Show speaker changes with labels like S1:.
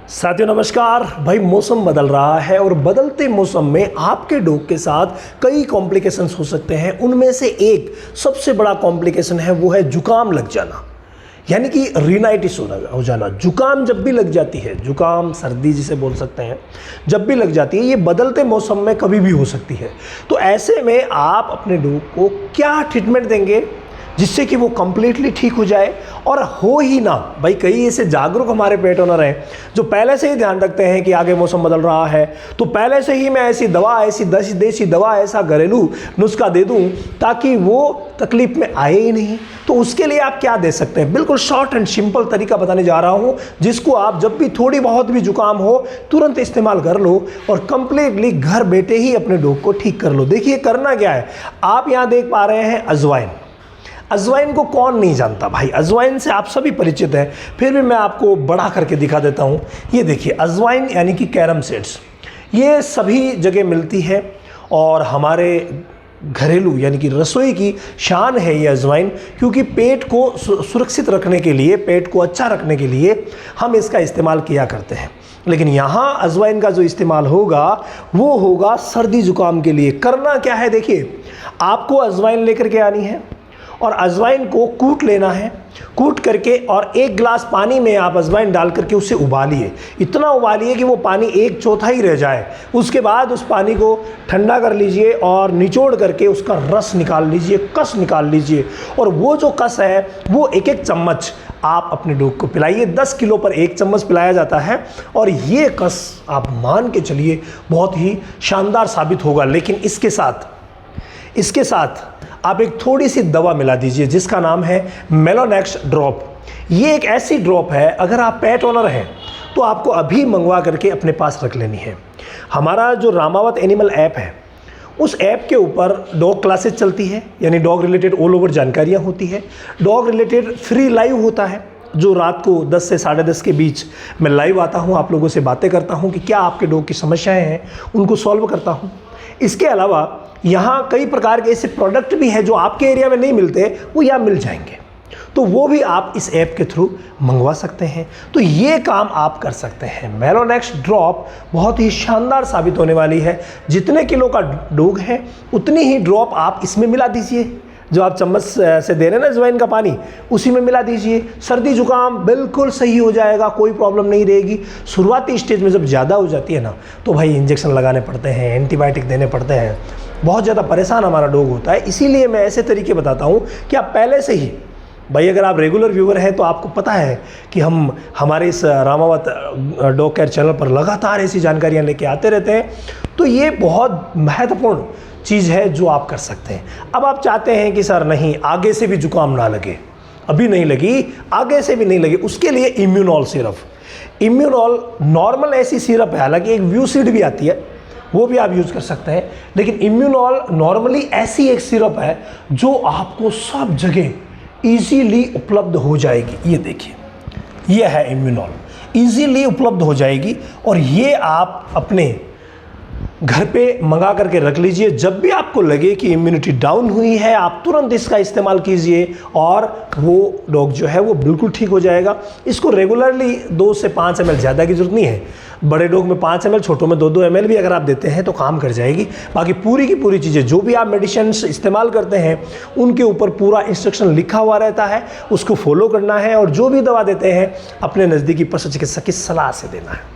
S1: साथियों नमस्कार भाई। मौसम बदल रहा है और बदलते मौसम में आपके डॉग के साथ कई कॉम्प्लिकेशंस हो सकते हैं। उनमें से एक सबसे बड़ा कॉम्प्लिकेशन है वो है जुकाम लग जाना, यानी कि रिनाइटिस हो जाना। जुकाम जब भी लग जाती है, जुकाम सर्दी जिसे बोल सकते हैं, जब भी लग जाती है, ये बदलते मौसम में कभी भी हो सकती है। तो ऐसे में आप अपने डॉग को क्या ट्रीटमेंट देंगे जिससे कि वो कंप्लीटली ठीक हो जाए और हो ही ना। भाई कई ऐसे जागरूक हमारे पेट ओनर हैं जो पहले से ही ध्यान रखते हैं कि आगे मौसम बदल रहा है तो पहले से ही मैं ऐसी दवा, ऐसी देसी दवा, ऐसा घरेलू नुस्खा दे दूं ताकि वो तकलीफ में आए ही नहीं। तो उसके लिए आप क्या दे सकते हैं, बिल्कुल शॉर्ट एंड सिंपल तरीका बताने जा रहा हूं जिसको आप जब भी थोड़ी बहुत भी जुकाम हो तुरंत इस्तेमाल कर लो और कंप्लीटली घर बैठे ही अपने डॉग को ठीक कर लो। देखिए करना क्या है, आप यहाँ देख पा रहे हैं अजवाइन। अजवाइन को कौन नहीं जानता भाई, अजवाइन से आप सभी परिचित हैं, फिर भी मैं आपको बड़ा करके दिखा देता हूँ। ये देखिए अजवाइन यानी कि कैरम सीड्स, ये सभी जगह मिलती है और हमारे घरेलू यानी कि रसोई की शान है ये अजवाइन, क्योंकि पेट को सुरक्षित रखने के लिए, पेट को अच्छा रखने के लिए हम इसका इस्तेमाल किया करते हैं। लेकिन यहाँ अजवाइन का जो इस्तेमाल होगा वो होगा सर्दी जुकाम के लिए। करना क्या है, देखिए आपको अजवाइन लेकर के आनी है और अजवाइन को कूट लेना है। कूट करके और 1 गिलास पानी में आप अजवाइन डाल करके उसे उबालिए, इतना उबालिए कि वो पानी 1/4 रह जाए। उसके बाद उस पानी को ठंडा कर लीजिए और निचोड़ करके उसका रस निकाल लीजिए, कस निकाल लीजिए और वो जो कस है वो 1-1 चम्मच आप अपने डॉग को पिलाइए। 10 किलो पर 1 चम्मच पिलाया जाता है और ये कस आप मान के चलिए बहुत ही शानदार साबित होगा। लेकिन इसके साथ आप एक थोड़ी सी दवा मिला दीजिए जिसका नाम है मेलोनेक्स ड्रॉप। ये एक ऐसी ड्रॉप है, अगर आप पेट ओनर हैं तो आपको अभी मंगवा करके अपने पास रख लेनी है। हमारा जो रामावत एनिमल ऐप है उस ऐप के ऊपर डॉग क्लासेस चलती है, यानी डॉग रिलेटेड ऑल ओवर जानकारियाँ होती है। डॉग रिलेटेड फ्री लाइव होता है जो रात को 10 से 10:30 के बीच मैं लाइव आता हूँ, आप लोगों से बातें करता हूँ कि क्या आपके डॉग की समस्याएँ हैं उनको सॉल्व करता हूँ। इसके अलावा यहाँ कई प्रकार के ऐसे प्रोडक्ट भी हैं जो आपके एरिया में नहीं मिलते, वो यहाँ मिल जाएंगे, तो वो भी आप इस ऐप के थ्रू मंगवा सकते हैं। तो ये काम आप कर सकते हैं। मेलोनेक्स ड्रॉप बहुत ही शानदार साबित होने वाली है। जितने किलो का डॉग है उतनी ही ड्रॉप आप इसमें मिला दीजिए, जो आप चम्मच से दे रहे हैं ना अजवाइन का पानी, उसी में मिला दीजिए। सर्दी जुकाम बिल्कुल सही हो जाएगा, कोई प्रॉब्लम नहीं रहेगी। शुरुआती स्टेज में जब ज़्यादा हो जाती है ना तो भाई इंजेक्शन लगाने पड़ते हैं, एंटीबायोटिक देने पड़ते हैं, बहुत ज़्यादा परेशान हमारा डॉग होता है। इसीलिए मैं ऐसे तरीके बताता हूँ कि आप पहले से ही, भाई अगर आप रेगुलर व्यूअर हैं तो आपको पता है कि हम हमारे इस रामावत डॉग केयर चैनल पर लगातार ऐसी जानकारियाँ लेके आते रहते हैं। तो ये बहुत महत्वपूर्ण चीज़ है जो आप कर सकते हैं। अब आप चाहते हैं कि सर नहीं, आगे से भी जुकाम ना लगे, अभी नहीं लगी, आगे से भी नहीं लगी, उसके लिए इम्यूनॉल सिरप, इम्यूनॉल नॉर्मल ऐसी सिरप है, हालांकि एक व्यूसीड भी आती है वो भी आप यूज़ कर सकते हैं, लेकिन इम्यूनॉल नॉर्मली ऐसी एक सिरप है जो आपको सब जगह इजीली उपलब्ध हो जाएगी। ये देखिए, ये है इम्यूनॉल, इजीली उपलब्ध हो जाएगी और ये आप अपने घर पे मंगा करके रख लीजिए। जब भी आपको लगे कि इम्यूनिटी डाउन हुई है आप तुरंत इसका इस्तेमाल कीजिए और वो डॉग जो है वो बिल्कुल ठीक हो जाएगा। इसको रेगुलरली 2 से 5 ml, ज़्यादा की जरूरत नहीं है। बड़े डॉग में 5 ml, छोटों में 2-2 ml भी अगर आप देते हैं तो काम कर जाएगी। बाकी पूरी की पूरी चीज़ें जो भी आप मेडिसिन इस्तेमाल करते हैं उनके ऊपर पूरा इंस्ट्रक्शन लिखा हुआ रहता है, उसको फॉलो करना है और जो भी दवा देते हैं अपने नज़दीकी पशु चिकित्सक की सलाह से देना है।